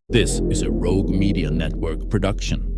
This is a Rogue Media Network production.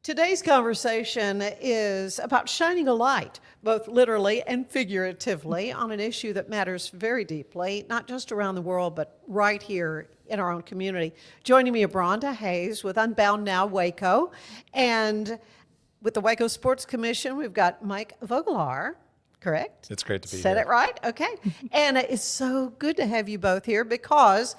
Today's conversation is about shining a light, both literally and figuratively, on an issue that matters very deeply, not just around the world, but right here in our own community. Joining me are Bronda Hayes with Unbound Now Waco, and with the Waco Sports Commission, we've got Mike Vogelaar. Correct? It's great to be here. Said it right? Okay. And it's so good to have you both here because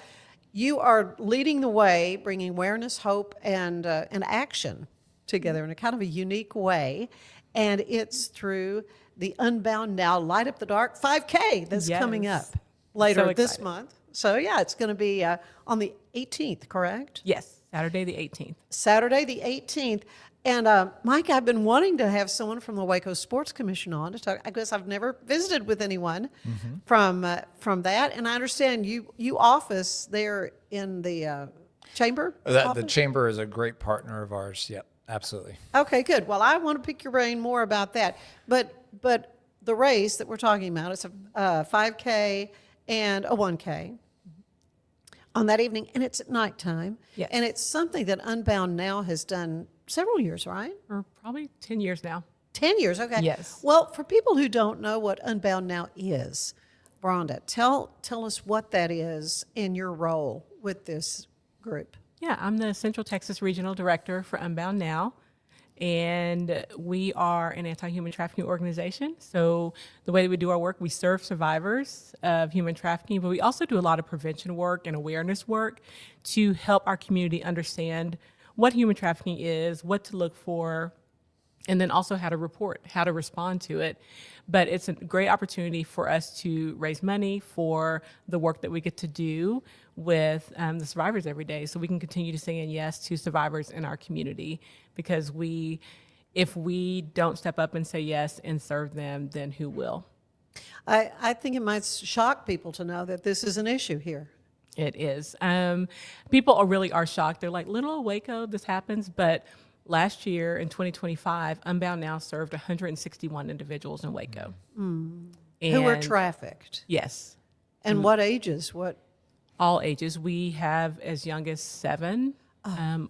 you are leading the way, bringing awareness, hope, and action together in a kind of a unique way. And it's through the Unbound Now Light Up the Dark 5K that's coming up later this month. So yeah, it's going to be on the 18th, correct? Yes, Saturday the 18th. Saturday the 18th. And Mike, I've been wanting to have someone from the Waco Sports Commission on to talk. I guess I've never visited with anyone from that. And I understand you office there in the chamber. The chamber is a great partner of ours. Yep, absolutely. Okay, good. Well, I want to pick your brain more about that. But the race that we're talking about, it's a 5K and a 1K on that evening, and it's at nighttime. Yes. And it's something that Unbound Now has done several years, right? Or probably 10 years now. 10 years, okay. Yes. Well, for people who don't know what Unbound Now is, Bronda, tell us what that is in your role with this group. Yeah, I'm the Central Texas Regional Director for Unbound Now, and we are an anti-human trafficking organization. So the way that we do our work, we serve survivors of human trafficking, but we also do a lot of prevention work and awareness work to help our community understand what human trafficking is, what to look for, and then also how to report, how to respond to it. But it's a great opportunity for us to raise money for the work that we get to do with the survivors every day, so we can continue to say yes to survivors in our community. Because if we don't step up and say yes and serve them, then who will? I think it might shock people to know that this is an issue here. It is. People really are shocked. They're like, little Waco, this happens. But last year in 2025, Unbound Now served 161 individuals in Waco. Who were trafficked? Yes. And what ages? What? All ages. We have as young as 7,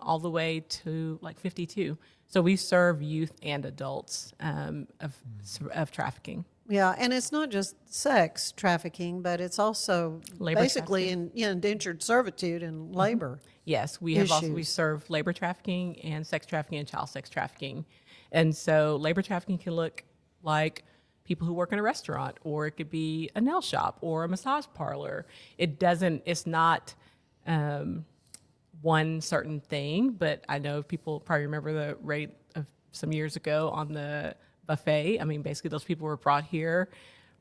all the way to like 52. So we serve youth and adults of trafficking. Yeah, and it's not just sex trafficking, but it's also Labor basically indentured servitude and labor. Yes, we serve labor trafficking and sex trafficking and child sex trafficking. And so labor trafficking can look like people who work in a restaurant, or it could be a nail shop or a massage parlor. It's not one certain thing, but I know people probably remember the rate of some years ago on the buffet. I mean, basically those people were brought here,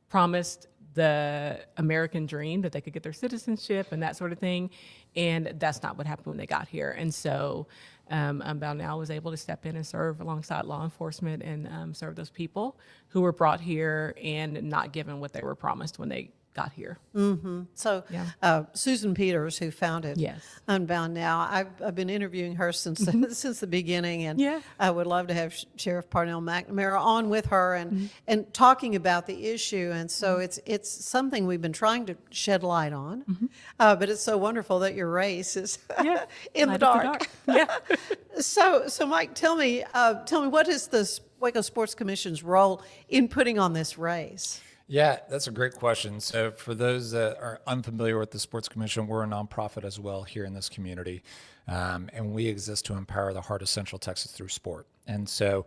promised the American dream that they could get their citizenship and that sort of thing. And that's not what happened when they got here. And so Unbound Now was able to step in and serve alongside law enforcement and serve those people who were brought here and not given what they were promised when they got here. So Susan Peters, who founded Unbound Now, I've been interviewing her since the beginning, and I would love to have Sheriff Parnell McNamara on with her and talking about the issue. And so it's something we've been trying to shed light on, but it's so wonderful that your race is in the dark. So Mike, tell me what is the Waco Sports Commission's role in putting on this race? Yeah, that's a great question. So for those that are unfamiliar with the Sports Commission, we're a nonprofit as well here in this community. And we exist to empower the heart of Central Texas through sport. And so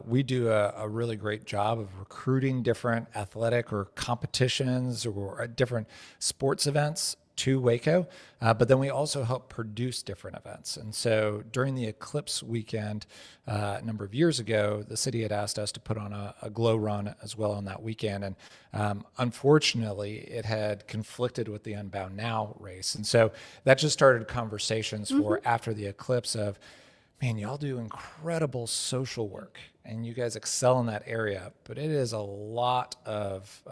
we do a really great job of recruiting different athletic or competitions or different sports events to Waco, but then we also help produce different events. And so during the Eclipse weekend a number of years ago, the city had asked us to put on a glow run as well on that weekend. And unfortunately, it had conflicted with the Unbound Now race. And so that just started conversations for after the Eclipse of, man, y'all do incredible social work and you guys excel in that area, but it is a lot of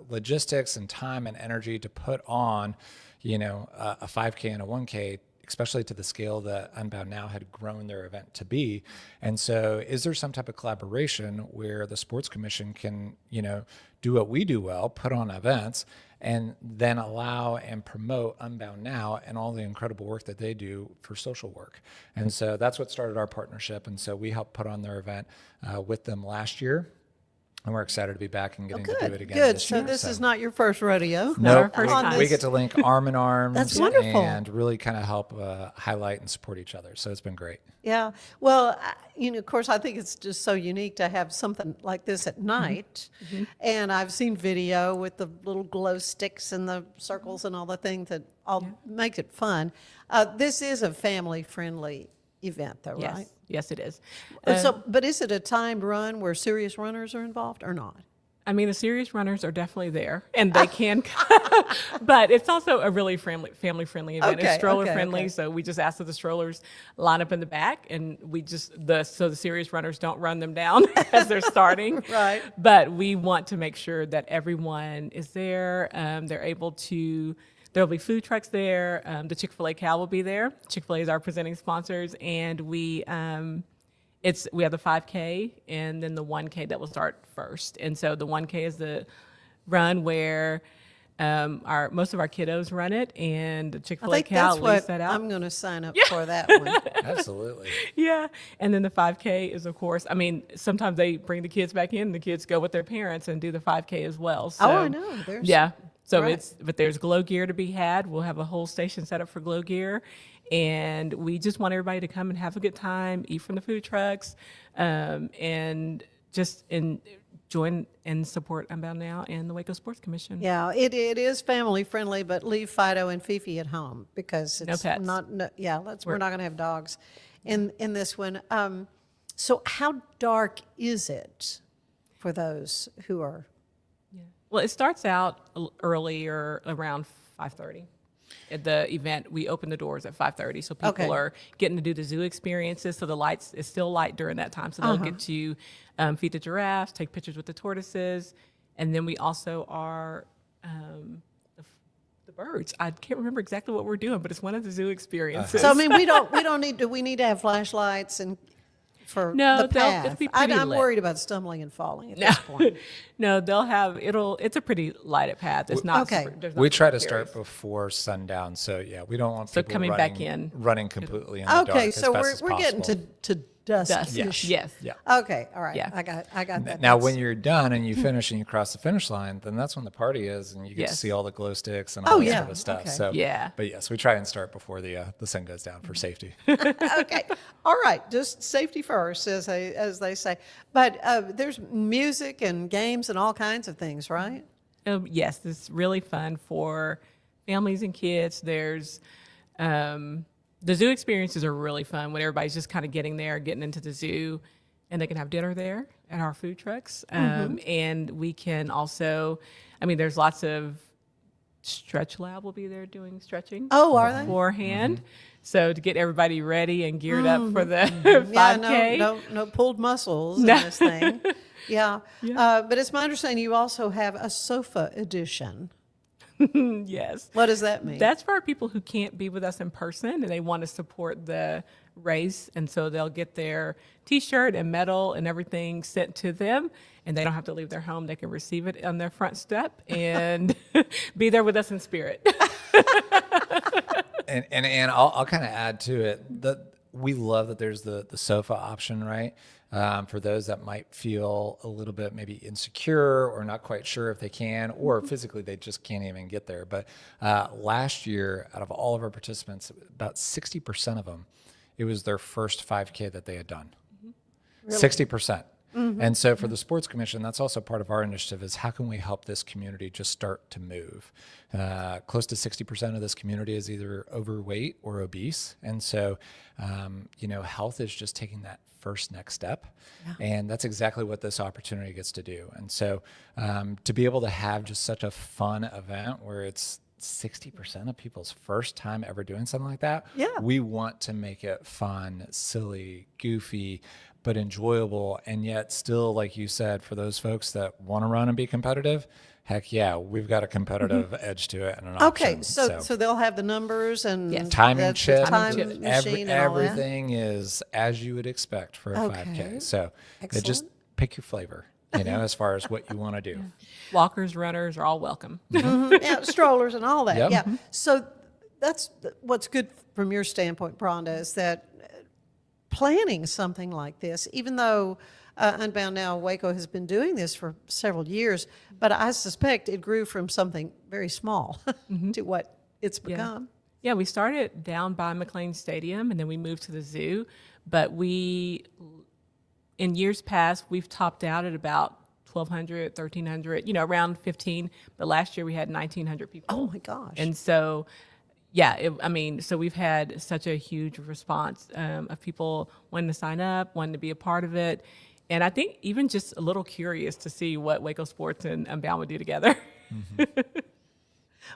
logistics and time and energy to put on, a 5K and a 1K, especially to the scale that Unbound Now had grown their event to be. And so is there some type of collaboration where the Sports Commission can, do what we do well, put on events, and then allow and promote Unbound Now and all the incredible work that they do for social work? And so that's what started our partnership. And so we helped put on their event with them last year. And we're excited to be back and getting to do it again this year. So this is not your first rodeo. No, nope. We get to link arm in arm. That's wonderful. And really kind of help highlight and support each other. So it's been great. Yeah. Well, of course, I think it's just so unique to have something like this at night. And I've seen video with the little glow sticks and the circles and all the things that all makes it fun. This is a family-friendly event, though, right? Yes, it is. But is it a timed run where serious runners are involved or not? I mean, the serious runners are definitely there, and they can, but it's also a really family-friendly event. It's stroller-friendly, so we just ask that the strollers line up in the back, and so the serious runners don't run them down as they're starting. Right. But we want to make sure that everyone is there. They're able to. There'll be food trucks there. The Chick-fil-A cow will be there. Chick-fil-A is our presenting sponsors, and we have the 5K and then the 1K that will start first. And so the 1K is the run where most of our kiddos run it, and the Chick-fil-A cow leads that out. I'm going to sign up for that one. Absolutely. Yeah, and then the 5K is, of course, I mean, sometimes they bring the kids back in. The kids go with their parents and do the 5K as well. So, I know. So right. but there's glow gear to be had. We'll have a whole station set up for glow gear, and we just want everybody to come and have a good time, eat from the food trucks, and just join and support Unbound Now and the Waco Sports Commission. Yeah, it is family friendly, but leave Fido and Fifi at home because it's no pets. We're not going to have dogs in this one. So how dark is it for those who are? Well, it starts out early or around 5:30. At the event, we open the doors at 5:30, so people are getting to do the zoo experiences. So the lights is still light during that time, so they'll get to feed the giraffes, take pictures with the tortoises, and then we also are the birds. I can't remember exactly what we're doing, but it's one of the zoo experiences. So I mean, we need to have flashlights and. For the path. It'll be pretty I'm lit. worried about stumbling and falling at this point. No, it's a pretty lighted path. It's not we try to start before sundown, so we don't want people coming back in running completely in the dark. Okay, so as we're getting to dusk. Yes. Yeah. Okay, all right. Yeah. I got that. Now, when you're done and you finish and you cross the finish line, then that's when the party is, and you get to see all the glow sticks and all that sort of stuff. Okay. So, yeah. But yes, we try and start before the sun goes down for safety. Okay, all right. Just safety first, as they say. But there's music and games and all kinds of things, right? Yes, it's really fun for families and kids. There's the zoo experiences are really fun when everybody's just kind of getting into the zoo, and they can have dinner there at our food trucks. And we can also, there's lots of Stretch Lab will be there doing stretching. Oh, are they? Beforehand. So to get everybody ready and geared up for the 5K. No pulled muscles in this thing. Yeah. But it's my understanding you also have a sofa edition. Yes. What does that mean? That's for people who can't be with us in person and they want to support the race. And so they'll get their T-shirt and medal and everything sent to them, and they don't have to leave their home. They can receive it on their front step and be there with us in spirit. and I'll kind of add to it that we love that there's the sofa option, right? For those that might feel a little bit maybe insecure or not quite sure if they can, or physically they just can't even get there. But last year, out of all of our participants, about 60% of them, it was their first 5K that they had done. Really? 60%. And so for the Sports Commission, that's also part of our initiative is how can we help this community just start to move? Close to 60% of this community is either overweight or obese. And so, health is just taking that first next step. And that's exactly what this opportunity gets to do. And so to be able to have just such a fun event where it's 60% of people's first time ever doing something like that. We want to make it fun, silly, goofy, but enjoyable. And yet still, like you said, for those folks that want to run and be competitive, heck yeah, we've got a competitive edge to it and an option. So they'll have the numbers and timing chip, machine everything is as you would expect for a 5K. So just pick your flavor. As far as what you want to do. Walkers, runners are all welcome. Strollers and all that. So that's what's good from your standpoint, Bronda, is that planning something like this, even though Unbound Now, Waco has been doing this for several years, but I suspect it grew from something very small to what it's become. Yeah, we started down by McLean Stadium, and then we moved to the zoo, but in years past, we've topped out at about 1,200, 1,300, around 15. But last year we had 1,900 people. Oh my gosh! And so, so we've had such a huge response of people wanting to sign up, wanting to be a part of it, and I think even just a little curious to see what Waco Sports and Unbound would do together.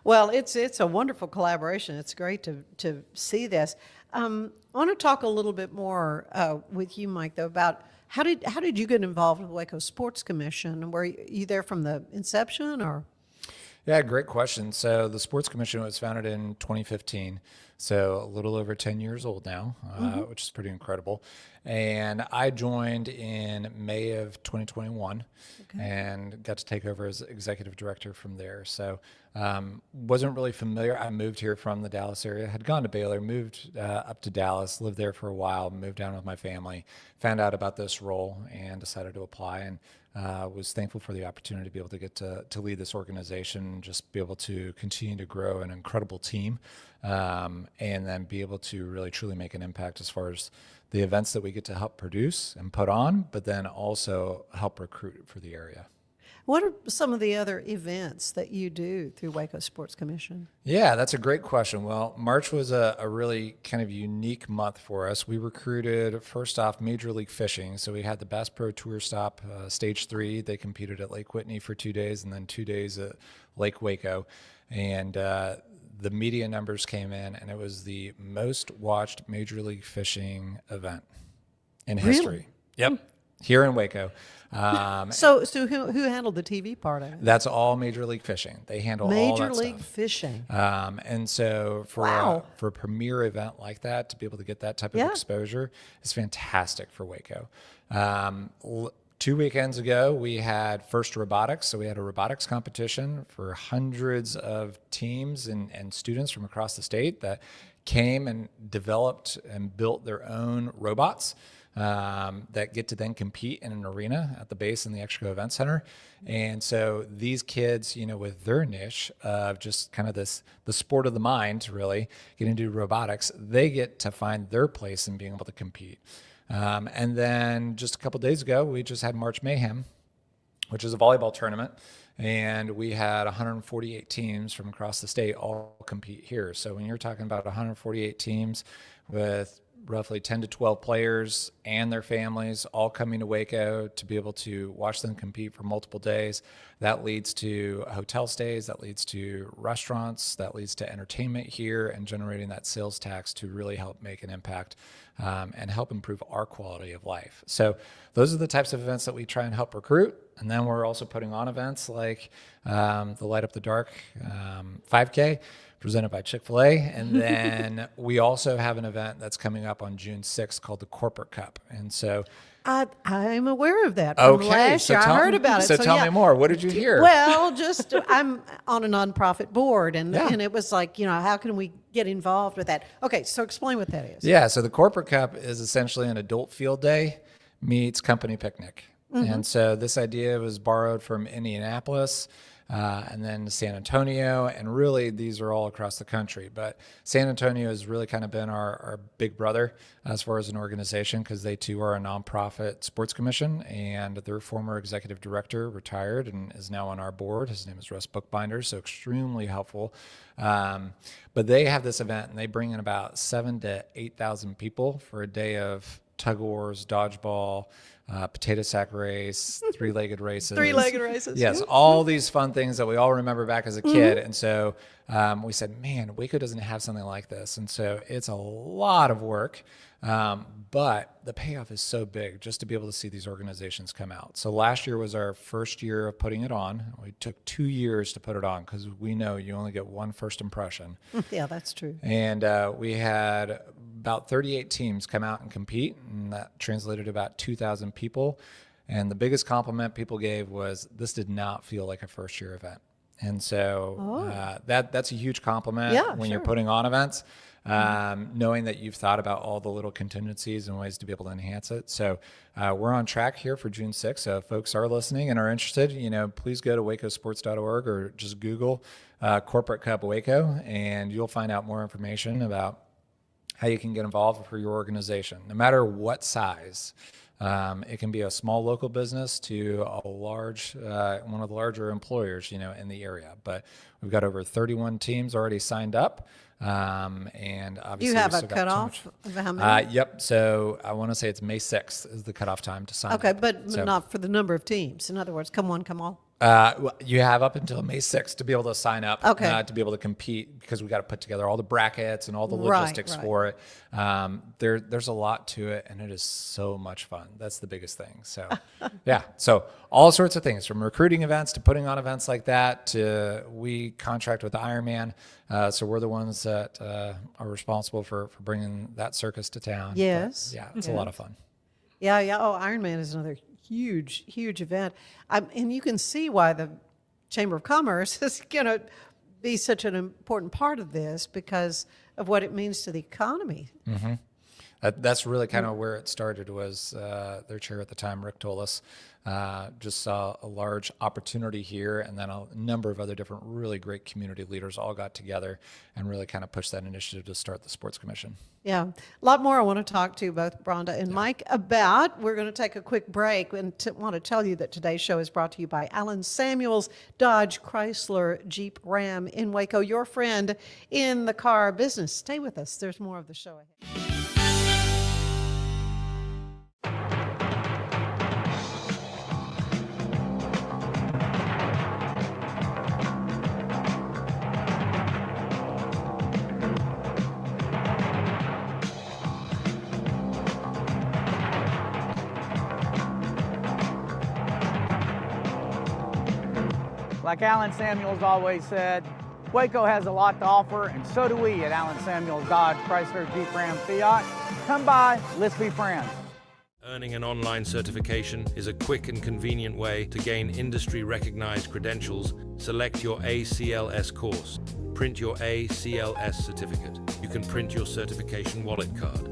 Well, it's a wonderful collaboration. It's great to see this. I want to talk a little bit more with you, Mike, though, about how did you get involved with Waco Sports Commission? Were you there from the inception, or? Yeah, great question. So the Sports Commission was founded in 2015, so a little over 10 years old now, which is pretty incredible. And I joined in May of 2021 and got to take over as executive director from there. So wasn't really familiar. I moved here from the Dallas area, had gone to Baylor, moved up to Dallas, lived there for a while, moved down with my family, found out about this role and decided to apply, and was thankful for the opportunity to be able to get to lead this organization, just be able to continue to grow an incredible team, and then be able to really truly make an impact as far as the events that we get to help produce and put on, but then also help recruit for the area. What are some of the other events that you do through Waco Sports Commission? Yeah, that's a great question. Well, March was a really kind of unique month for us. We recruited, first off, Major League Fishing. So we had the Bass Pro Tour stop, Stage 3. They competed at Lake Whitney for 2 days and then 2 days at Lake Waco. And the media numbers came in, and it was the most watched Major League Fishing event in history. Yep, here in Waco. So who handled the TV part of it? That's all Major League Fishing. They handle all that Major League stuff. Fishing. And so for a premier event like that, to be able to get that type of exposure is fantastic for Waco. 2 weekends ago, we had First Robotics. So we had a robotics competition for hundreds of teams and students from across the state that came and developed and built their own robots that get to then compete in an arena at the base in the Exco Event Center. And so these kids, with their niche of just kind of the sport of the mind, really getting to do robotics, they get to find their place in being able to compete. And then just a couple days ago, we just had March Mayhem, which is a volleyball tournament. And we had 148 teams from across the state all compete here. So when you're talking about 148 teams with roughly 10 to 12 players and their families all coming to Waco to be able to watch them compete for multiple days, that leads to hotel stays, that leads to restaurants, that leads to entertainment here, and generating that sales tax to really help make an impact and help improve our quality of life. So those are the types of events that we try and help recruit. And then we're also putting on events like the Light Up the Dark 5K, presented by Chick-fil-A. And then we also have an event that's coming up on June 6th called the Corporate Cup. And so I'm aware of that from last year. I heard about it. So tell me more. What did you hear? Well, I'm on a nonprofit board, and it was like, how can we get involved with that? Okay, so explain what that is. Yeah, so the Corporate Cup is essentially an adult field day meets company picnic. And so this idea was borrowed from Indianapolis. and then San Antonio, and really these are all across the country. But San Antonio has really kind of been our big brother as far as an organization, because they too are a nonprofit sports commission, and their former executive director retired and is now on our board. His name is Russ Bookbinder, so extremely helpful. But they have this event, and they bring in about 7,000 to 8,000 people for a day of tug of wars, dodgeball, potato sack race, three-legged races. Three-legged races. Yes, all these fun things that we all remember back as a kid. And so we said, man, Waco doesn't have something like this. And so it's a lot of work, but the payoff is so big just to be able to see these organizations come out. So last year was our first year of putting it on. We took 2 years to put it on, because we know you only get one first impression. Yeah, that's true. And we had about 38 teams come out and compete, and that translated to about 2,000 people. And the biggest compliment people gave was, this did not feel like a first year event. And so that's a huge compliment when you're putting on events, knowing that you've thought about all the little contingencies and ways to be able to enhance it. So we're on track here for June 6th. So if folks are listening and are interested, please go to wacosports.org or just Google Corporate Cup Waco, and you'll find out more information about how you can get involved for your organization, no matter what size. It can be a small local business to a large, one of the larger employers, in the area. But we've got over 31 teams already signed up. And obviously, you have a cutoff of how many? Yep. So I want to say it's May 6th is the cutoff time to sign up. Okay, but not for the number of teams. In other words, come one, come all. You have up until May 6th to be able to sign up, to be able to compete, because we got to put together all the brackets and all the logistics for it. There's a lot to it, and it is so much fun. That's the biggest thing. So, so all sorts of things, from recruiting events to putting on events like that, to we contract with the Ironman. So we're the ones that are responsible for bringing that circus to town. Yes. But, it's a lot of fun. Yeah. Oh, Ironman is another huge event. And you can see why the Chamber of Commerce is going to be such an important part of this, because of what it means to the economy. Mm-hmm. That's really kind of where it started. Was their chair at the time, Rick Tolis, just saw a large opportunity here, and then a number of other different really great community leaders all got together and really kind of pushed that initiative to start the Sports Commission. Yeah. A lot more I want to talk to both Bronda and Mike about. We're going to take a quick break and want to tell you that today's show is brought to you by Alan Samuels, Dodge, Chrysler, Jeep, Ram in Waco, your friend in the car business. Stay with us. There's more of the show ahead. Like Alan Samuels always said, Waco has a lot to offer, and so do we at Alan Samuels Dodge, Chrysler, Jeep, Ram, Fiat. Come by, let's be friends. Earning an online certification is a quick and convenient way to gain industry-recognized credentials. Select your ACLS course. Print your ACLS certificate. You can print your certification wallet card.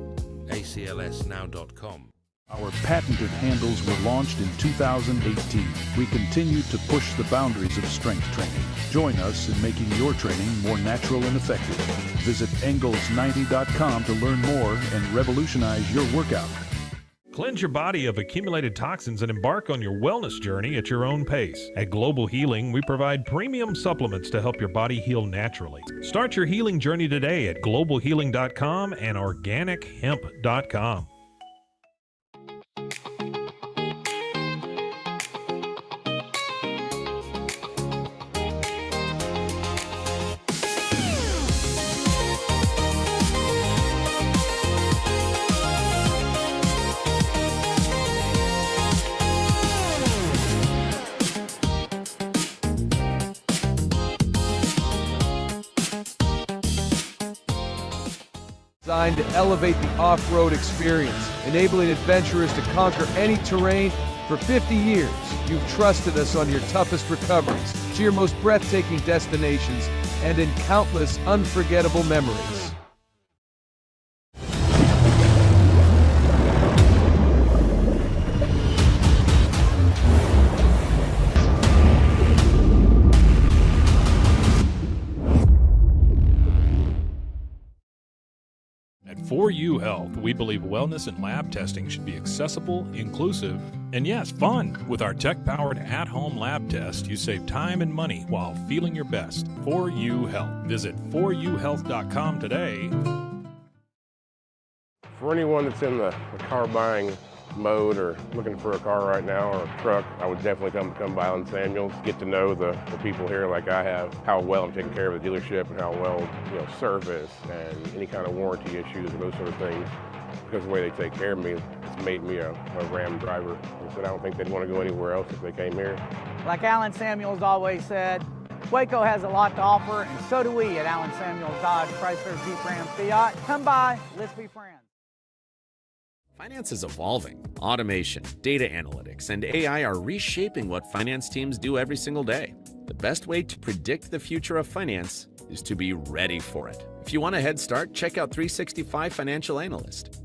aclsnow.com. Our patented handles were launched in 2018. We continue to push the boundaries of strength training. Join us in making your training more natural and effective. Visit Engels90.com to learn more and revolutionize your workout. Cleanse your body of accumulated toxins and embark on your wellness journey at your own pace. At Global Healing, we provide premium supplements to help your body heal naturally. Start your healing journey today at globalhealing.com and organichemp.com. Designed to elevate the off-road experience, enabling adventurers to conquer any terrain. For 50 years, you've trusted us on your toughest recoveries, to your most breathtaking destinations, and in countless unforgettable memories. You Health, we believe wellness and lab testing should be accessible, inclusive, and yes, fun. With our tech-powered at-home lab test, you save time and money while feeling your best. For You Health. Visit foryouhealth.com today. For anyone that's in the car buying mode or looking for a car right now or a truck, I would definitely come by Allen Samuels, get to know the people here like I have, how well I'm taking care of the dealership and how well, service and any kind of warranty issues and those sort of things. Because of the way they take care of me, it's made me a Ram driver. I said I don't think they'd want to go anywhere else if they came here. Like Allen Samuels always said, Waco has a lot to offer, and so do we at Allen Samuels Dodge, Chrysler, Jeep, Ram, Fiat. Come by, let's be friends. Finance is evolving. Automation, data analytics, and AI are reshaping what finance teams do every single day. The best way to predict the future of finance is to be ready for it. If you want a head start, check out 365 Financial Analyst.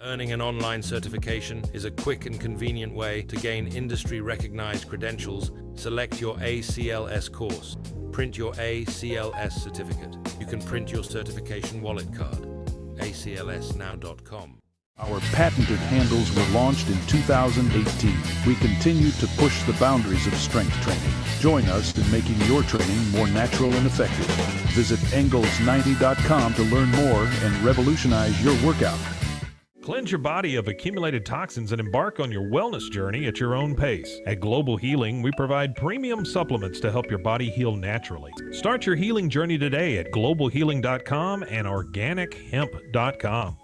Earning an online certification is a quick and convenient way to gain industry-recognized credentials. Select your ACLS course. Print your ACLS certificate. You can print your certification wallet card. aclsnow.com. Our patented handles were launched in 2018. We continue to push the boundaries of strength training. Join us in making your training more natural and effective. Visit Engels90.com to learn more and revolutionize your workout. Cleanse your body of accumulated toxins and embark on your wellness journey at your own pace. At Global Healing, we provide premium supplements to help your body heal naturally. Start your healing journey today at globalhealing.com and organichemp.com.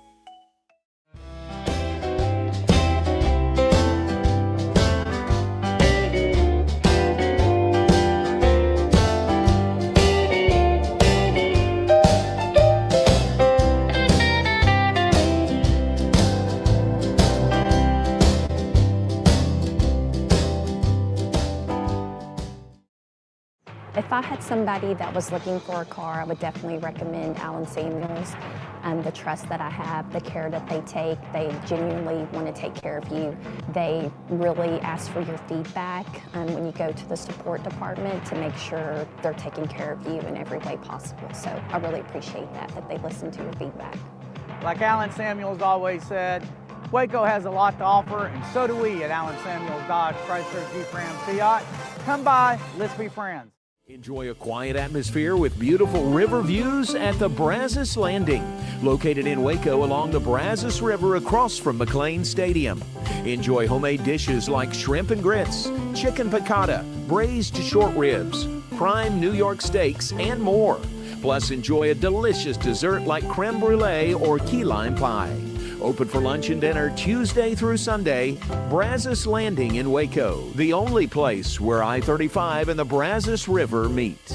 If I had somebody that was looking for a car, I would definitely recommend Allen Samuels. The trust that I have, the care that they take, they genuinely want to take care of you. They really ask for your feedback when you go to the support department to make sure they're taking care of you in every way possible. So I really appreciate that they listen to your feedback. Like Allen Samuels always said, Waco has a lot to offer, and so do we at Allen Samuels Dodge, Chrysler, Jeep, Ram, Fiat. Come by, let's be friends. Enjoy a quiet atmosphere with beautiful river views at the Brazos Landing, located in Waco along the Brazos River across from McLean Stadium. Enjoy homemade dishes like shrimp and grits, chicken piccata, braised short ribs, prime New York steaks, and more. Plus, enjoy a delicious dessert like creme brulee or key lime pie. Open for lunch and dinner Tuesday through Sunday. Brazos Landing in Waco, the only place where I-35 and the Brazos River meet.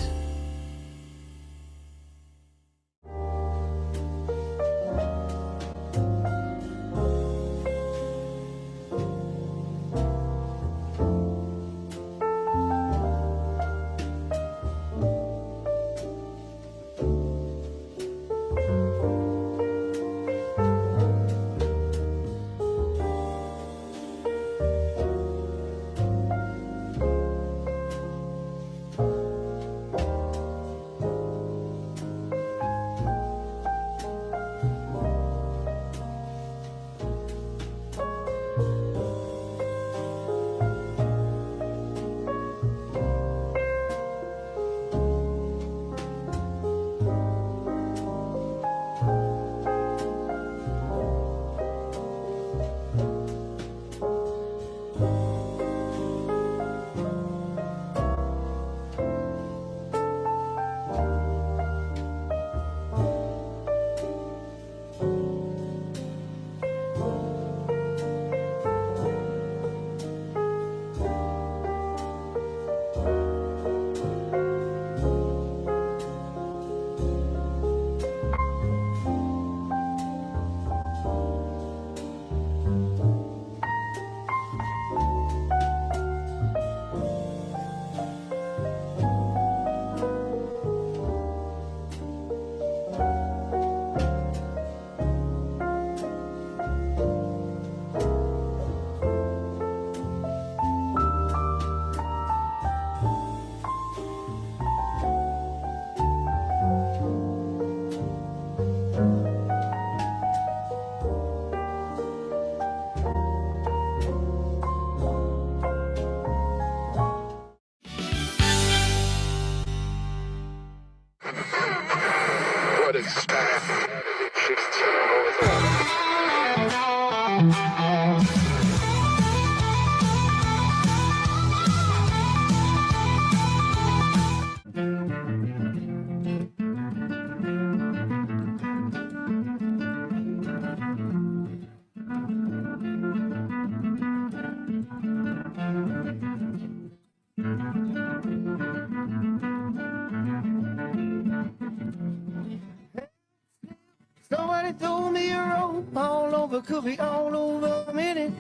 Could be all over a minute.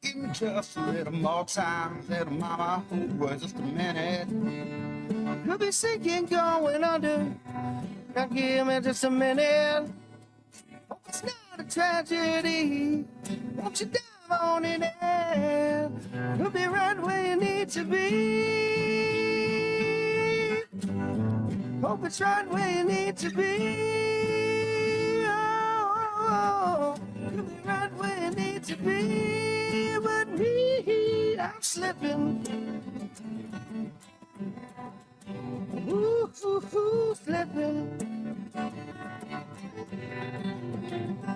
Give me just a little more time, little mama, just a minute. Could be sinking, going under. Now give me just a minute. Hope it's not a tragedy. Won't you dive on in there? Could be right where you need to be. Hope it's right where you need to be. Oh, could be right where you need to be. But me, I'm slipping. Ooh, slipping.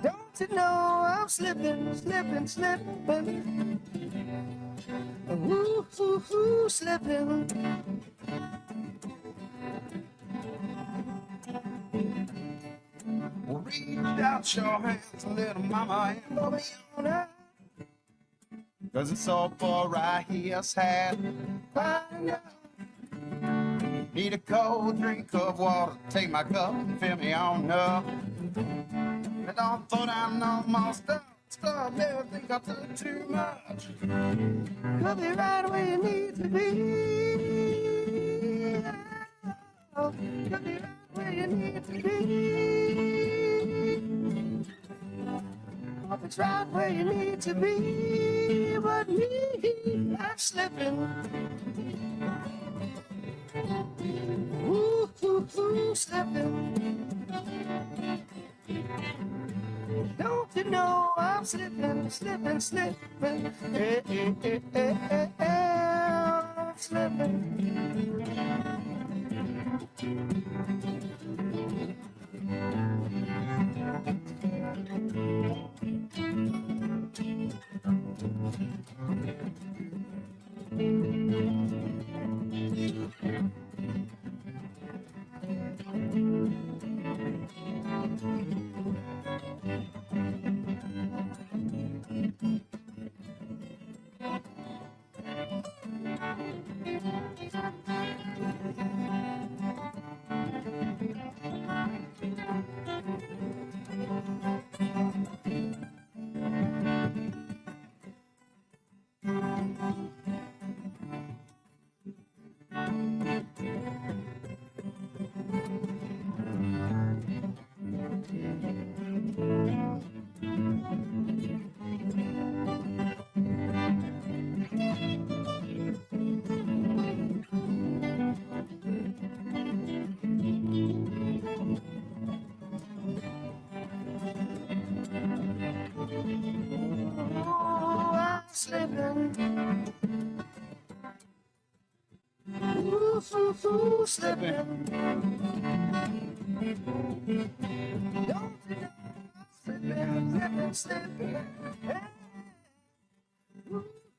Don't you know I'm slipping, slipping, slipping. Ooh, slipping. Reach out your hands, little mama, and love me on her. 'Cause it's all for right here's had. Find out. Need a cold drink of water, take my cup and fill me on up. And don't throw down no more stuff, never think I took too much. Could be right where you need to be. Could be right where you need to be. Hope it's right where you need to be. But me, I'm slipping. Ooh, slipping. Don't you know I'm slipping, slipping, slipping. Hey, hey, hey, hey, hey, I'm slipping. Ooh, slipping. Don't you know I'm slipping, slipping, slipping.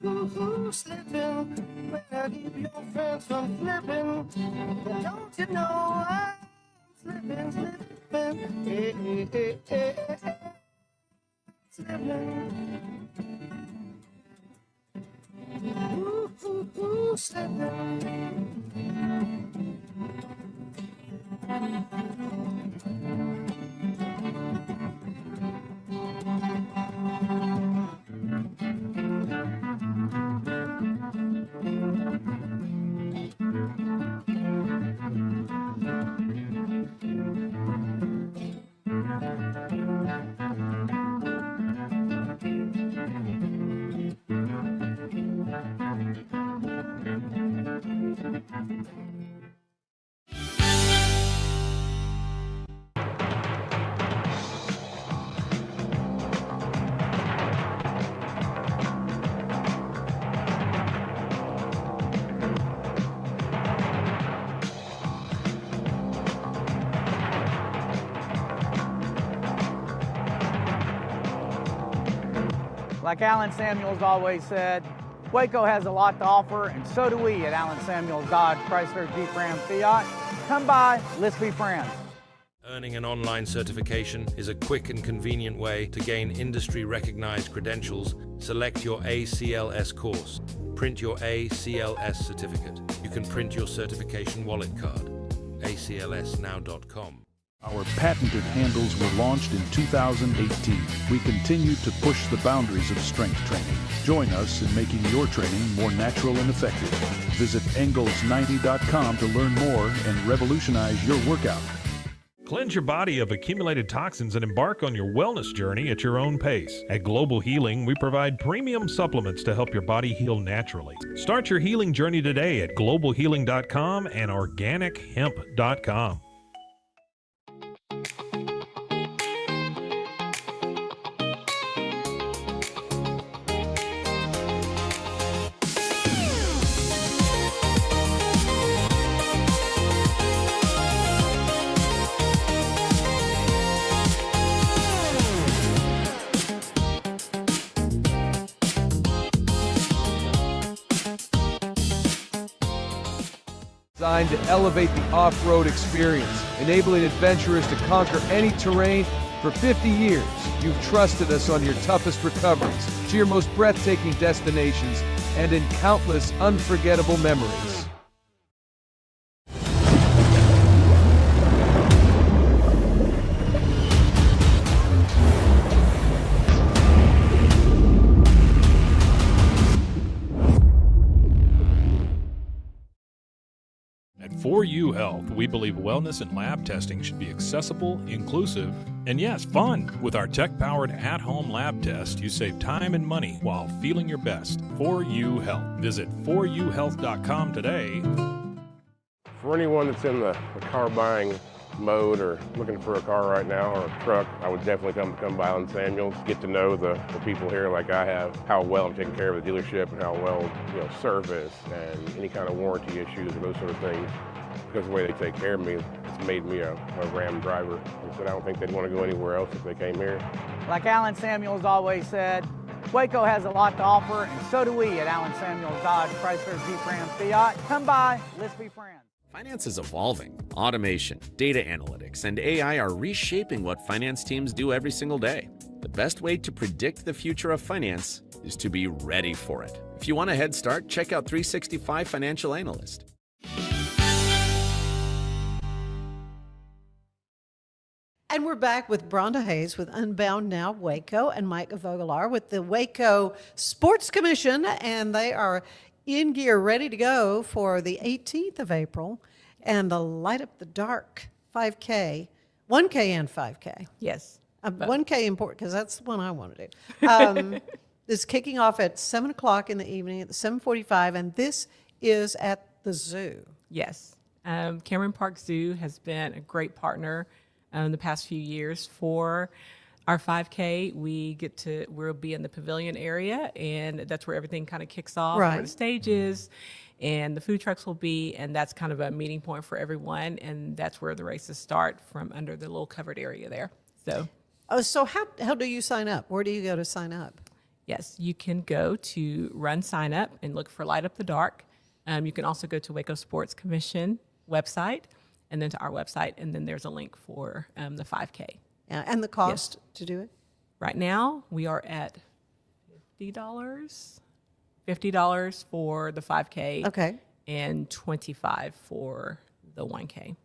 Ooh, slipping. Better keep your friends from flipping. Don't you know I'm slipping, slipping. Hey, hey, hey, hey, hey. Slipping. Ooh, slipping. Like Alan Samuels always said, Waco has a lot to offer, and so do we at Alan Samuels Dodge, Chrysler, Jeep, Ram, Fiat. Come by, let's be friends. Earning an online certification is a quick and convenient way to gain industry-recognized credentials. Select your ACLS course. Print your ACLS certificate. You can print your certification wallet card. aclsnow.com. Our patented handles were launched in 2018. We continue to push the boundaries of strength training. Join us in making your training more natural and effective. Visit Engels90.com to learn more and revolutionize your workout. Cleanse your body of accumulated toxins and embark on your wellness journey at your own pace. At Global Healing, we provide premium supplements to help your body heal naturally. Start your healing journey today at globalhealing.com and organichemp.com. Designed to elevate the off-road experience, enabling adventurers to conquer any terrain. For 50 years, you've trusted us on your toughest recoveries, to your most breathtaking destinations, and in countless unforgettable memories. At 4U Health, we believe wellness and lab testing should be accessible, inclusive, and yes, fun. With our tech-powered at-home lab test, you save time and money while feeling your best. 4U Health. Visit 4uhealth.com today. For anyone that's in the car buying mode or looking for a car right now or a truck, I would definitely come by Alan Samuels, get to know the people here like I have, how well I'm taking care of the dealership and how well, service and any kind of warranty issues or those sort of things. Because the way they take care of me, it's made me a Ram driver. And so I don't think they'd want to go anywhere else if they came here. Like Alan Samuels always said, Waco has a lot to offer, and so do we at Alan Samuels Dodge, Chrysler, Jeep, Ram, Fiat. Come by, let's be friends. Finance is evolving. Automation, data analytics, and AI are reshaping what finance teams do every single day. The best way to predict the future of finance is to be ready for it. If you want a head start, check out 365 Financial Analyst. And we're back with Bronda Hayes with Unbound Now Waco and Mike Vogelaar with the Waco Sports Commission, and they are in gear, ready to go for the 18th of April and the Light Up the Dark 5K, 1K and 5K. Yes. 1K important because that's the one I want to do. This is kicking off at 7 o'clock in the evening at 7:45, and this is at the zoo. Yes. Cameron Park Zoo has been a great partner the past few years for our 5K. We'll be in the pavilion area, and that's where everything kind of kicks off, Right. where the stage is, and the food trucks will be, and that's kind of a meeting point for everyone, and that's where the races start, from under the little covered area there. So how do you sign up? Where do you go to sign up? Yes, you can go to Run Sign Up and look for Light Up the Dark. You can also go to Waco Sports Commission website, and then to our website, and then there's a link for the 5K. And the cost to do it? Right now, we are at $50. $50 for the 5K. Okay. And $25 for the 1K.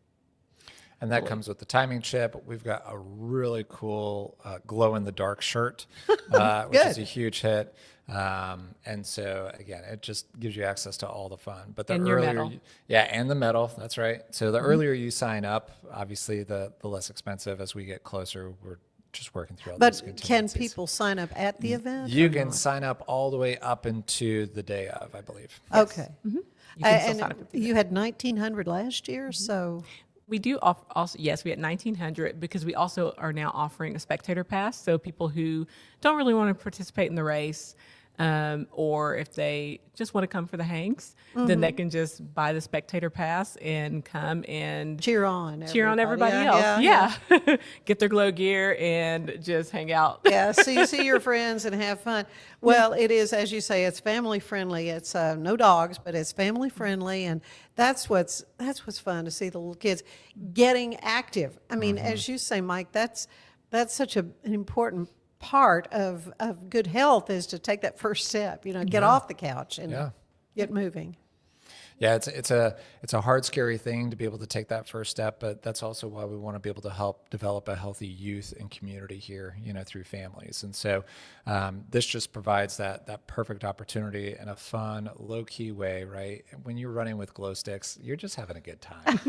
And that comes with the timing chip. We've got a really cool glow-in-the-dark shirt, which is a huge hit. And so, again, it just gives you access to all the fun. But the and earlier, your medal. and the medal, that's right. So the earlier you sign up, obviously, the less expensive. As we get closer, we're just working through all those But can contingencies. people sign up at the event? You or can not? sign up all the way up into the day of, I believe. Okay. You can still And sign up with you had 1,900 last year, so... We do also, yes, we had 1,900 because we also are now offering a spectator pass. So people who don't really want to participate in the race, or if they just want to come for the hangs, then they can just buy the spectator pass and come and cheer on everybody else. Yeah. Get their glow gear and just hang out. Yeah, see your friends and have fun. Well, it is, as you say, it's family friendly. It's no dogs, but it's family friendly, and that's what's fun to see the little kids getting active. I mean, as you say, Mike, that's such an important part of good health is to take that first step. Get off the couch and get moving. Yeah, it's a hard, scary thing to be able to take that first step, but that's also why we want to be able to help develop a healthy youth and community here, through families. And so this just provides that perfect opportunity in a fun, low-key way, right? When you're running with glow sticks, you're just having a good time.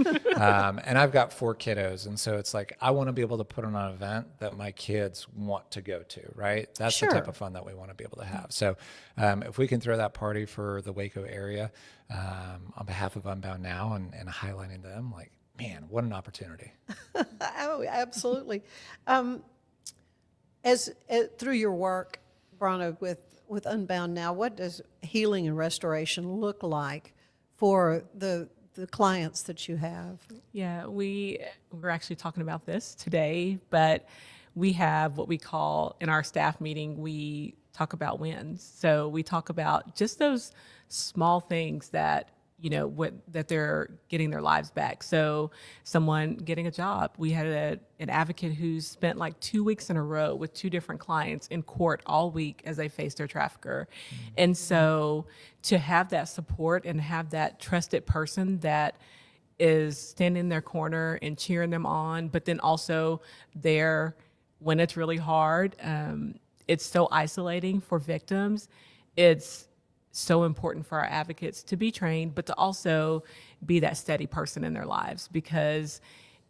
And I've got 4 kiddos, and so it's like I want to be able to put on an event that my kids want to go to, right? That's the type of fun that we want to be able to have. So if we can throw that party for the Waco area, on behalf of Unbound Now and highlighting them, like, man, what an opportunity. Oh, absolutely. Through your work, Bronda, with Unbound Now, what does healing and restoration look like for the clients that you have? Yeah, we're actually talking about this today, but we have what we call, in our staff meeting, we talk about wins. So we talk about just those small things that, that they're getting their lives back. So someone getting a job. We had an advocate who spent like 2 weeks in a row with 2 different clients in court all week as they faced their trafficker. Mm-hmm. And so to have that support and have that trusted person that is standing in their corner and cheering them on, but then also there when it's really hard, it's so isolating for victims. It's so important for our advocates to be trained, but to also be that steady person in their lives. Because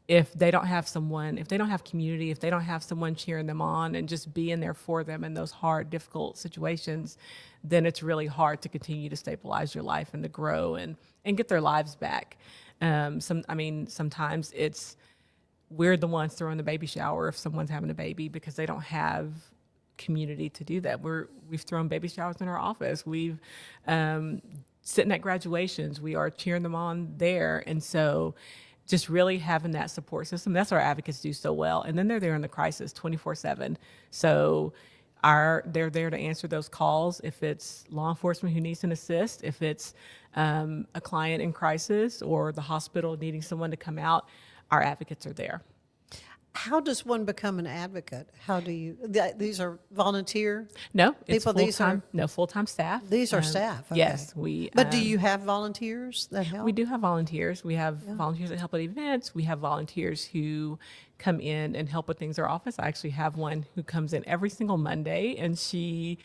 if they don't have someone, if they don't have community, if they don't have someone cheering them on and just being there for them in those hard, difficult situations, then it's really hard to continue to stabilize your life and to grow and get their lives back. Sometimes we're the ones throwing the baby shower if someone's having a baby because they don't have community to do that. We've thrown baby showers in our office. We've sitting at graduations. We are cheering them on there. And so just really having that support system, that's what our advocates do so well. And then they're there in the crisis 24/7. So they're there to answer those calls. If it's law enforcement who needs an assist, if it's a client in crisis or the hospital needing someone to come out, our advocates are there. How does one become an advocate? How do you? These are volunteer? No, it's people. Full-time. No, full-time staff. These are staff. Okay. Yes, But do you have volunteers that help? We do have volunteers. We have volunteers that help at events. We have volunteers who come in and help with things in our office. I actually have one who comes in every single Monday, and she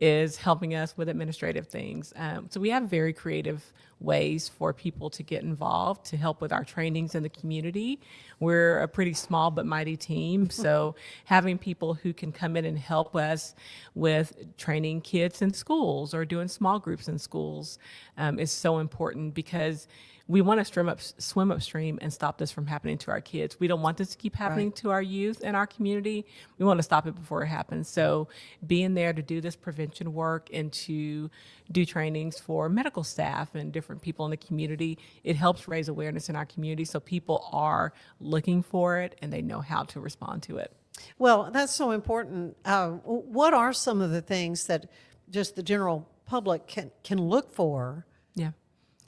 is helping us with administrative things. So we have very creative ways for people to get involved, to help with our trainings in the community. We're a pretty small but mighty team, so having people who can come in and help us with training kids in schools or doing small groups in schools is so important, because we want to swim upstream and stop this from happening to our kids. We don't want this to keep happening to our youth and our community. We want to stop it before it happens. So being there to do this prevention work and to do trainings for medical staff and different people in the community, it helps raise awareness in our community so people are looking for it and they know how to respond to it. Well, that's so important. What are some of the things that just the general public can look for? Yeah.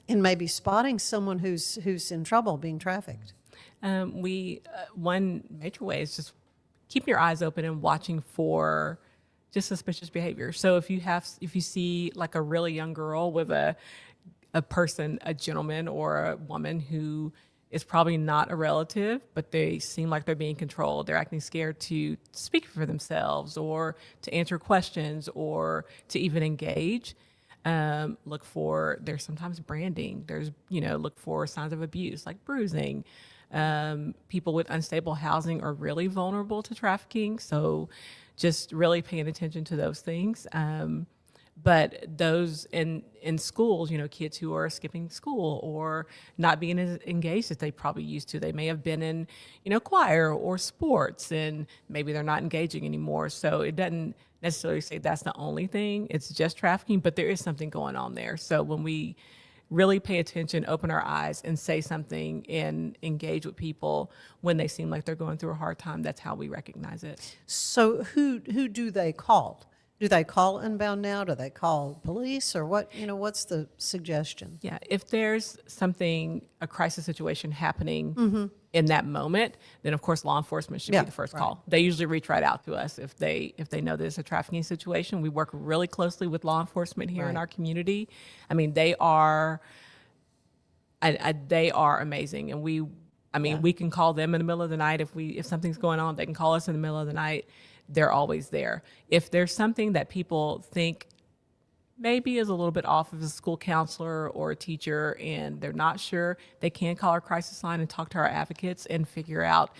And maybe spotting someone who's in trouble being trafficked? One major way is just keeping your eyes open and watching for just suspicious behavior. So if you see like a really young girl with a gentleman or a woman who is probably not a relative, but they seem like they're being controlled, they're acting scared to speak for themselves or to answer questions or to even engage. Look for, there's sometimes branding. Look for signs of abuse like bruising. People with unstable housing are really vulnerable to trafficking. So just really paying attention to those things. But those in schools, kids who are skipping school or not being as engaged as they probably used to. They may have been in, choir or sports, and maybe they're not engaging anymore. So it doesn't necessarily say that's the only thing. It's just trafficking, but there is something going on there. So when we really pay attention, open our eyes, and say something and engage with people when they seem like they're going through a hard time, that's how we recognize it. So who do they call? Do they call Unbound Now? Do they call police, or what? What's the suggestion? Yeah, if there's a crisis situation happening in that moment, then of course law enforcement should be the first call. They usually reach right out to us if they know there's a trafficking situation. We work really closely with law enforcement here in our community. I mean, they are they are amazing. And we can call them in the middle of the night if something's going on. They can call us in the middle of the night. They're always there. If there's something that people think maybe is a little bit off of a school counselor or a teacher and they're not sure, they can call our crisis line and talk to our advocates and figure out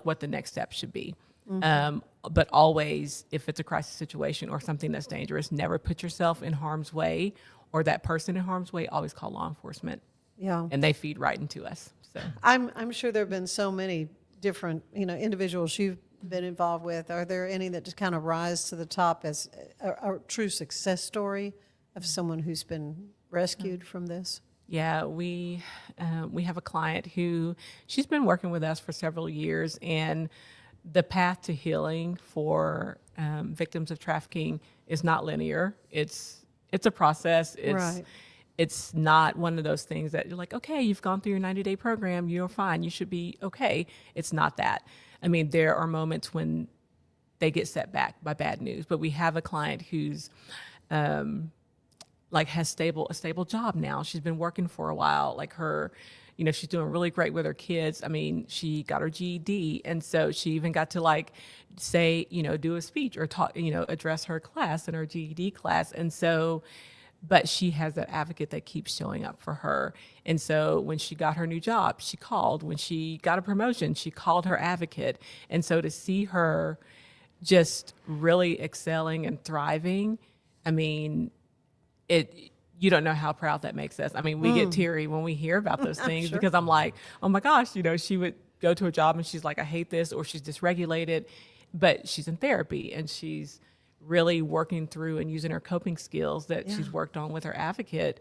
what the next step should be. But always, if it's a crisis situation or something that's dangerous, never put yourself in harm's way or that person in harm's way. Always call law enforcement. Yeah. And they feed right into us. So I'm sure there have been so many different, individuals you've been involved with. Are there any that just kind of rise to the top as a true success story of someone who's been rescued from this? Yeah, we have a client who she's been working with us for several years, and the path to healing for victims of trafficking is not linear. It's a process. It's not one of those things that you're like, okay, you've gone through your 90-day program, you're fine, you should be okay. It's not that. I mean, there are moments when they get set back by bad news, but we have a client who's has a stable job now. She's been working for a while. She's doing really great with her kids. I mean, she got her GED, and so she even got to say, do a speech or talk, address her class in her GED class. And so, but she has that advocate that keeps showing up for her. And so when she got her new job, she called. When she got a promotion, she called her advocate. And so to see her just really excelling and thriving, I mean, you don't know how proud that makes us. I mean, we get teary when we hear about those things because I'm like, oh my gosh, she would go to a job and she's like, I hate this, or she's dysregulated, but she's in therapy and she's really working through and using her coping skills that she's worked on with her advocate.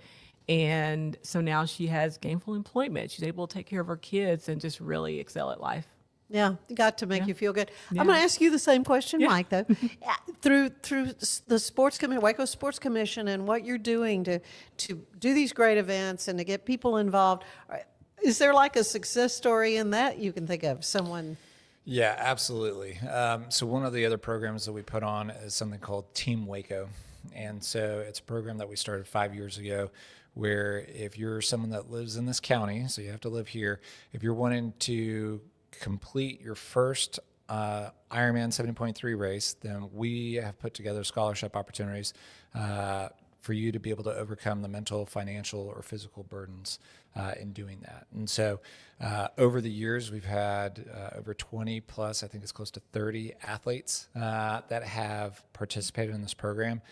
And so now she has gainful employment. She's able to take care of her kids and just really excel at life. Yeah, got to make you feel good. I'm going to ask you the same question, Mike, though. Through the Sports Commission, Waco Sports Commission, and what you're doing to do these great events and to get people involved, is there a success story in that you can think of? Someone... Yeah, absolutely. So one of the other programs that we put on is something called Team Waco. And so it's a program that we started 5 years ago where if you're someone that lives in this county, so you have to live here, if you're wanting to complete your first Ironman 70.3 race, then we have put together scholarship opportunities for you to be able to overcome the mental, financial, or physical burdens in doing that. And so over the years, we've had over 20 plus, I think it's close to 30 athletes that have participated in this program.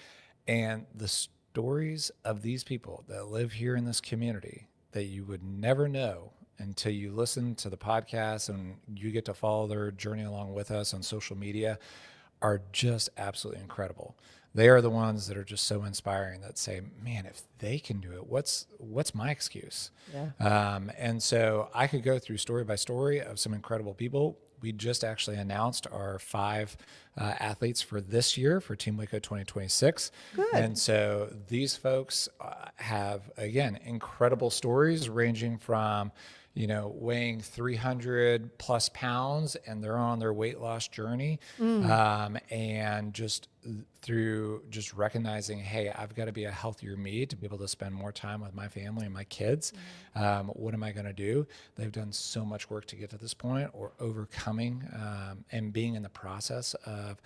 And the stories of these people that live here in this community that you would never know until you listen to the podcast and you get to follow their journey along with us on social media are just absolutely incredible. They are the ones that are just so inspiring that say, man, if they can do it, what's my excuse? Yeah. And so I could go through story by story of some incredible people. We just actually announced our 5 athletes for this year for Team Waco 2026. Good. And so these folks have, again, incredible stories ranging from, weighing 300 plus pounds and they're on their weight loss journey. And just through just recognizing, hey, I've got to be a healthier me to be able to spend more time with my family and my kids. What am I going to do? They've done so much work to get to this point, or overcoming and being in the process of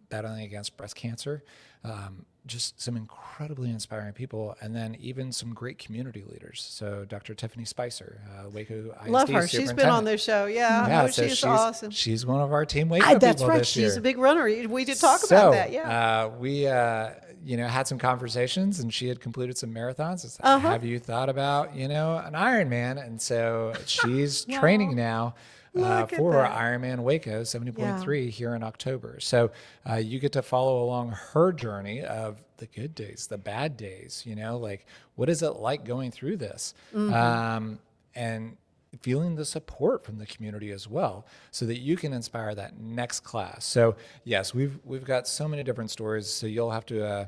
battling against breast cancer. Just some incredibly inspiring people, and then even some great community leaders. So Dr. Tiffany Spicer, Waco ISD love her. She's been on this show. Yeah, so she's awesome. She's one of our Team Waco that's people right. this year. She's a big runner. We did talk about that. Yeah. We had some conversations, and she had completed some marathons. It's like, have you thought about an Ironman? And so she's training now. For our Ironman Waco 70.3 here in October. So you get to follow along her journey of the good days, the bad days, what is it like going through this? And feeling the support from the community as well, so that you can inspire that next class. So yes, we've got so many different stories. So you'll have to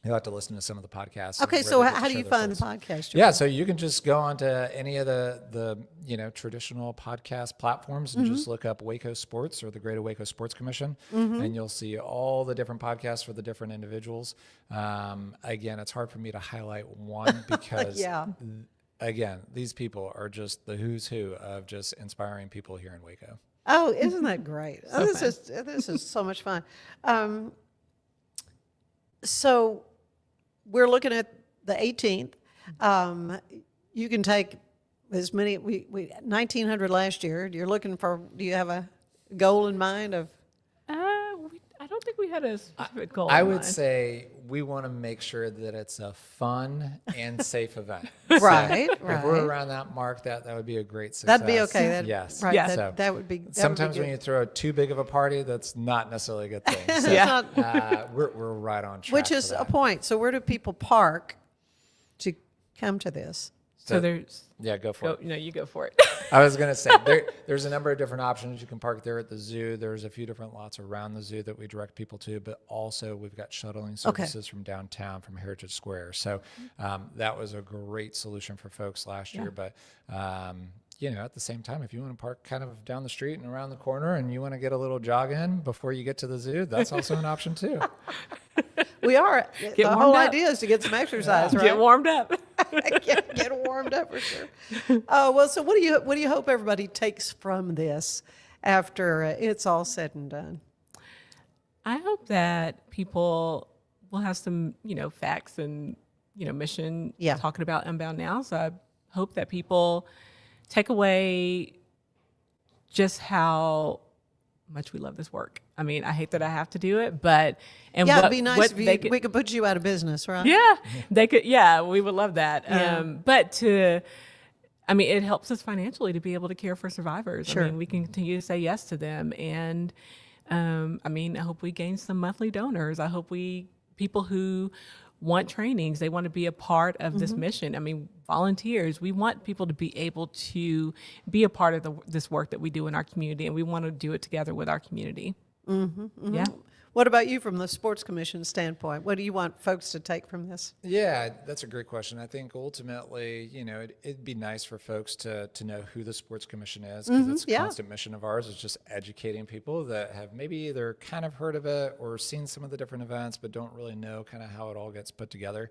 listen to some of the podcasts. Okay, so how do you find the podcast? Yeah, so you can just go onto any of the traditional podcast platforms and just look up Waco Sports or the Greater Waco Sports Commission, and you'll see all the different podcasts for the different individuals. Again, it's hard for me to highlight one because again, these people are just the who's who of just inspiring people here in Waco. Oh, isn't that great? This is so much fun. So we're looking at the 18th. You can take as many. We 1,900 last year. You're looking for. Do you have a goal in mind of? I don't think we had a specific goal. I would say we want to make sure that it's a fun and safe event. Right. If we're around that mark, that would be a great success. That'd be okay. Yes. Right. Yeah. That would be. Sometimes when you throw too big of a party, that's not necessarily a good thing. So, we're right on track. Which is a point. So where do people park to come to this? So there's. Yeah, go for it. No, you go for it. I was going to say, there's a number of different options. You can park there at the zoo. There's a few different lots around the zoo that we direct people to, but also we've got shuttling services from downtown, from Heritage Square. So that was a great solution for folks last year. But, at the same time, if you want to park kind of down the street and around the corner and you want to get a little jog in before you get to the zoo, that's also an option too. We are. The whole idea is to get some exercise, right? Get warmed up. get warmed up for sure. Well, so what do you hope everybody takes from this after it's all said and done? I hope that people will have some, facts and, mission talking about Unbound now. So I hope that people take away just how much we love this work. I mean, I hate that I have to do it, but it'd be nice if we could put you out of business, right? Yeah, they could. Yeah, we would love that. But it helps us financially to be able to care for survivors. Sure. I mean, we can continue to say yes to them, and I hope we gain some monthly donors. I hope people who want trainings, they want to be a part of this mission. I mean, volunteers, we want people to be able to be a part of this work that we do in our community, and we want to do it together with our community. Yeah. What about you from the Sports Commission standpoint? What do you want folks to take from this? Yeah, that's a great question. I think ultimately, it'd be nice for folks to know who the Sports Commission is, because it's a constant mission of ours. It's just educating people that have maybe either kind of heard of it or seen some of the different events, but don't really know kind of how it all gets put together.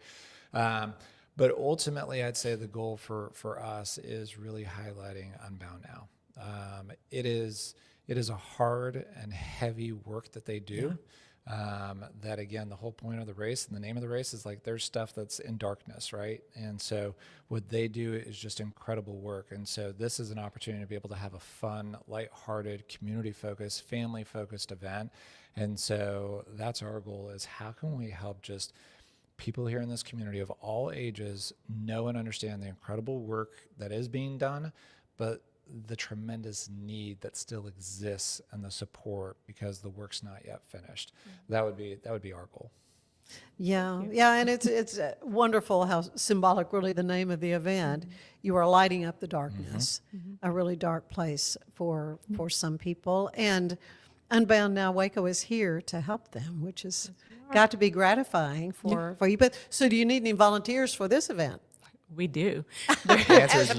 But ultimately, I'd say the goal for us is really highlighting Unbound Now. It is a hard and heavy work that they do. That again, the whole point of the race and the name of the race is like there's stuff that's in darkness, right? And so what they do is just incredible work. And so this is an opportunity to be able to have a fun, lighthearted, community-focused, family-focused event. And so that's our goal, is how can we help just people here in this community of all ages know and understand the incredible work that is being done, but the tremendous need that still exists and the support because the work's not yet finished. That would be our goal. Yeah, and it's wonderful how symbolic really the name of the event. You are lighting up the darkness, a really dark place for some people. And Unbound Now Waco is here to help them, which has got to be gratifying for you. But so do you need any volunteers for this event? We do. The answer is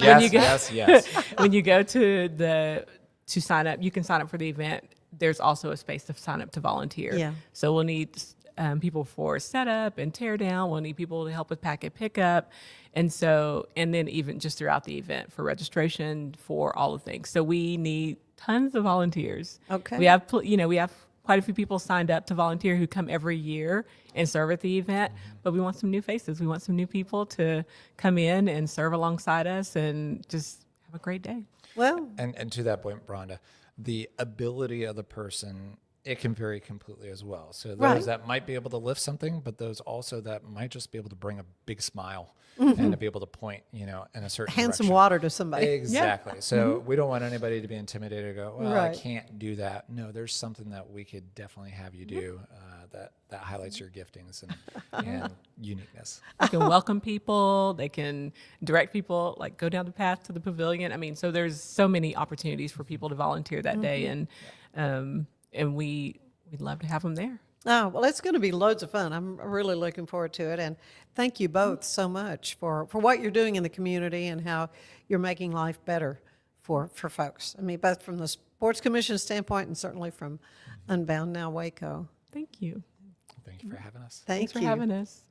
yes. When you go to sign up, you can sign up for the event. There's also a space to sign up to volunteer. Yeah. So we'll need people for setup and tear down. We'll need people to help with packet pickup. And then even just throughout the event for registration, for all the things. So we need tons of volunteers. Okay. We have quite a few people signed up to volunteer who come every year and serve at the event, but we want some new faces. We want some new people to come in and serve alongside us and just have a great day. Well, and to that point, Bronda, the ability of the person, it can vary completely as well. So those that might be able to lift something, but those also that might just be able to bring a big smile and to be able to point, in a certain hand direction. some water to somebody. Exactly. Yeah. So we don't want anybody to be intimidated or go, well, I can't do that. No, there's something that we could definitely have you do that highlights your giftings and uniqueness. They can welcome people. They can direct people, like go down the path to the pavilion. I mean, so there's so many opportunities for people to volunteer that day, and we'd love to have them there. Oh, well, it's going to be loads of fun. I'm really looking forward to it. And thank you both so much for what you're doing in the community and how you're making life better for folks. I mean, both from the Sports Commission standpoint and certainly from Unbound Now Waco. Thank you. Thank you for having us. Thanks for having us.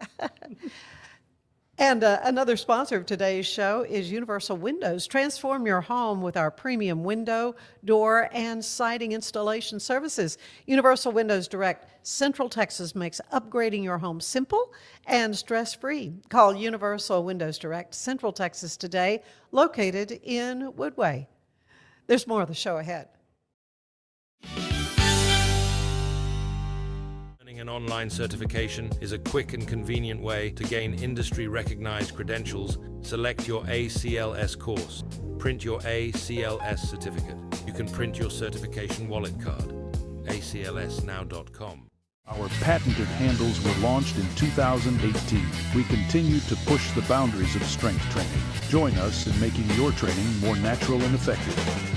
And another sponsor of today's show is Universal Windows. Transform your home with our premium window, door, and siding installation services. Universal Windows Direct Central Texas makes upgrading your home simple and stress-free. Call Universal Windows Direct Central Texas today, located in Woodway. There's more of the show ahead. An online certification is a quick and convenient way to gain industry-recognized credentials. Select your ACLS course. Print your ACLS certificate. You can print your certification wallet card. aclsnow.com. Our patented handles were launched in 2018. We continue to push the boundaries of strength training. Join us in making your training more natural and effective.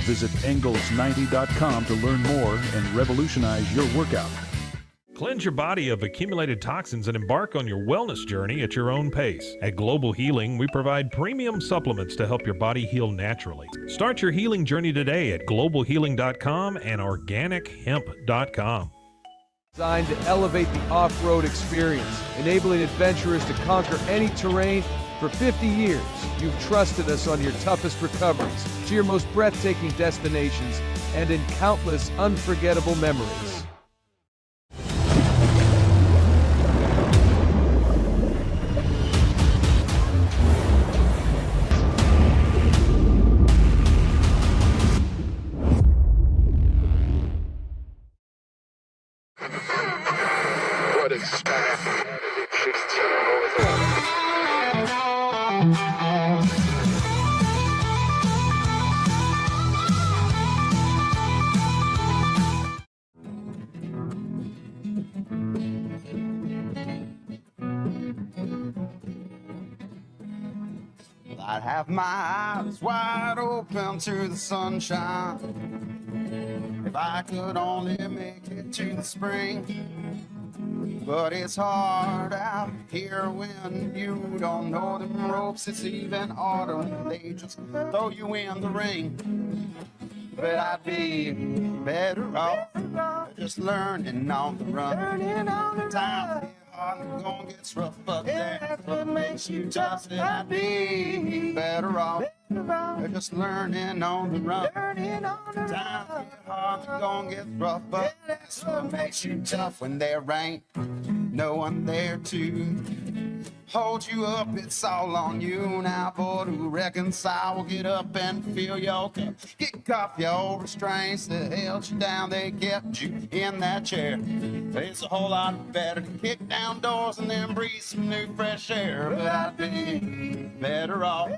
Visit Engels90.com to learn more and revolutionize your workout. Cleanse your body of accumulated toxins and embark on your wellness journey at your own pace. At Global Healing, we provide premium supplements to help your body heal naturally. Start your healing journey today at globalhealing.com and organichemp.com. Designed to elevate the off-road experience, enabling adventurers to conquer any terrain. For 50 years, you've trusted us on your toughest recoveries, to your most breathtaking destinations, and in countless unforgettable memories. I'd have my eyes wide open to the sunshine if I could only make it to the spring. But it's hard out here when you don't know them ropes. It's even autumn, they just throw you in the ring. But I'd be better off just learning on the run. Times get hard and going gets rough, but that's what makes you tough. And I'd be better off just learning on the run. Times get hard and going gets rough, but that's what makes you tough. When there ain't no one there to hold you up, it's all on you now, boy, to reconcile. We'll get up and feel your cup. Kick off your old restraints that held you down, they kept you in that chair. It's a whole lot better to kick down doors and then breathe some new fresh air. But I'd be better off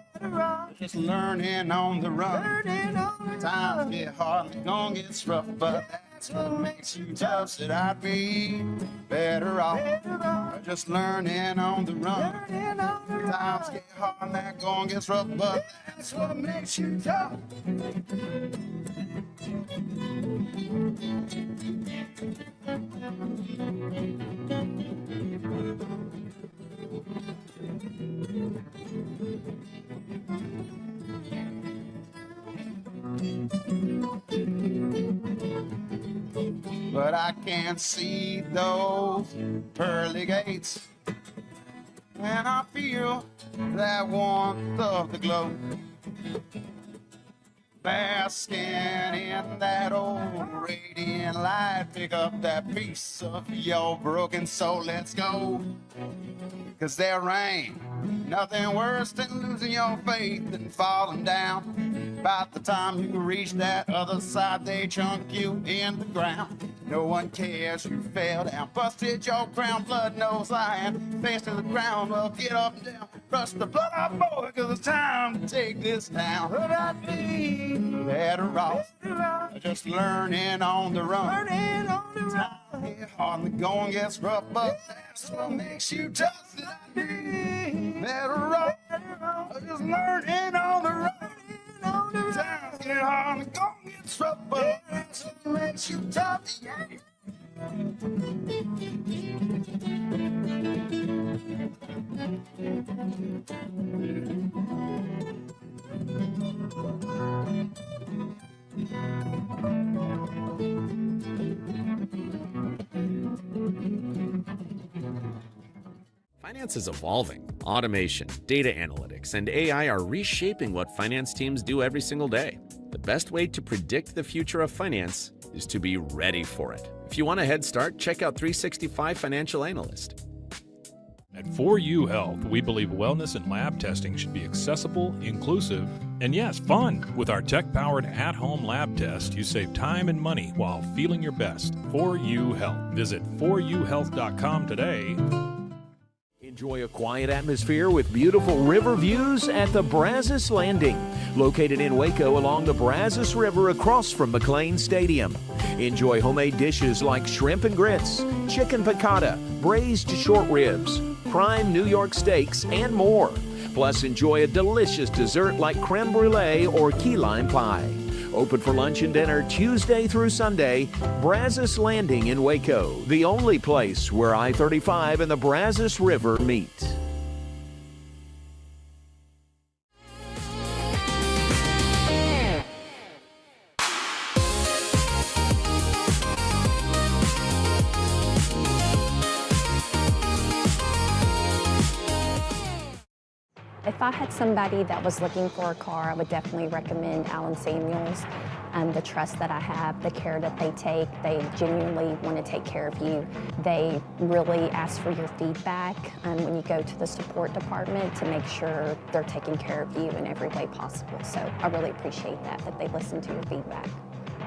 just learning on the run. Times get hard and the going gets rough, but that's what makes you tough. Said I'd be better off just learning on the run. Times get hard and that going gets rough, but that's what makes you tough. But I can't see those pearly gates, and I feel that warmth of the glow, basking in that old radiant light. Pick up that piece of your broken soul, let's go. 'Cause there ain't nothing worse than losing your faith and falling down. About the time you reach that other side, they chunk you in the ground. No one cares, you fell down, busted your crown, blood nose lying, face to the ground. Well, get up and down, brush the blood off, boy, 'cause it's time to take this down. But I'd be better off just learning on the run. Time get hard and the going gets rough, but that's what makes you tough. That I'd be better off just learning on the run. Times get hard and the going gets rough, but that's what makes you tough. Yeah. Finance is evolving. Automation, data analytics, and AI are reshaping what finance teams do every single day. The best way to predict the future of finance is to be ready for it. If you want a head start, check out 365 Financial Analyst. At 4U Health, we believe wellness and lab testing should be accessible, inclusive, and yes, fun. With our tech-powered at-home lab test, you save time and money while feeling your best. 4U Health. Visit 4uhealth.com today. Enjoy a quiet atmosphere with beautiful river views at the Brazos Landing, located in Waco along the Brazos River across from McLean Stadium. Enjoy homemade dishes like shrimp and grits, chicken piccata, braised short ribs, prime New York steaks, and more. Plus, enjoy a delicious dessert like creme brulee or key lime pie. Open for lunch and dinner Tuesday through Sunday. Brazos Landing in Waco, the only place where I-35 and the Brazos River meet. If I had somebody that was looking for a car, I would definitely recommend Alan Samuels. The trust that I have, the care that they take, they genuinely want to take care of you. They really ask for your feedback when you go to the support department to make sure they're taking care of you in every way possible. So I really appreciate that they listen to your feedback.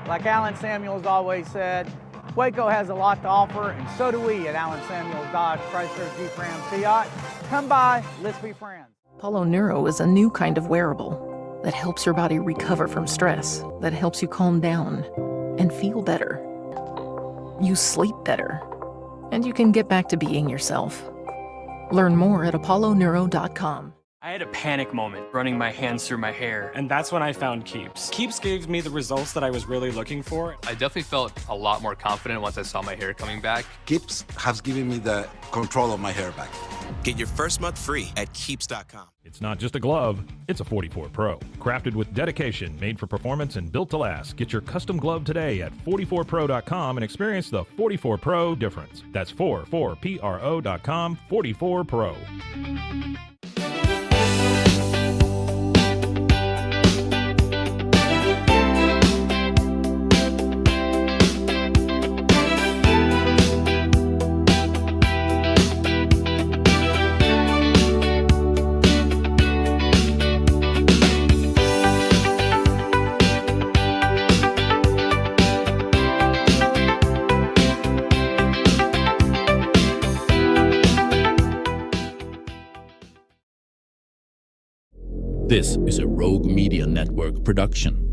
Like Alan Samuels always said, Waco has a lot to offer, and so do we at Alan Samuels Dodge Chrysler Jeep Ram Fiat. Come by, let's be friends. Apollo Neuro is a new kind of wearable that helps your body recover from stress, that helps you calm down and feel better. You sleep better, and you can get back to being yourself. Learn more at apolloneuro.com. I had a panic moment running my hands through my hair, and that's when I found Keeps. Keeps gave me the results that I was really looking for. I definitely felt a lot more confident once I saw my hair coming back. Keeps has given me the control of my hair back. Get your first month free at Keeps.com. It's not just a glove, it's a 44 Pro. Crafted with dedication, made for performance, and built to last. Get your custom glove today at 44pro.com and experience the 44 Pro difference. That's 44pro.com, 44 Pro. This is a Rogue Media Network production.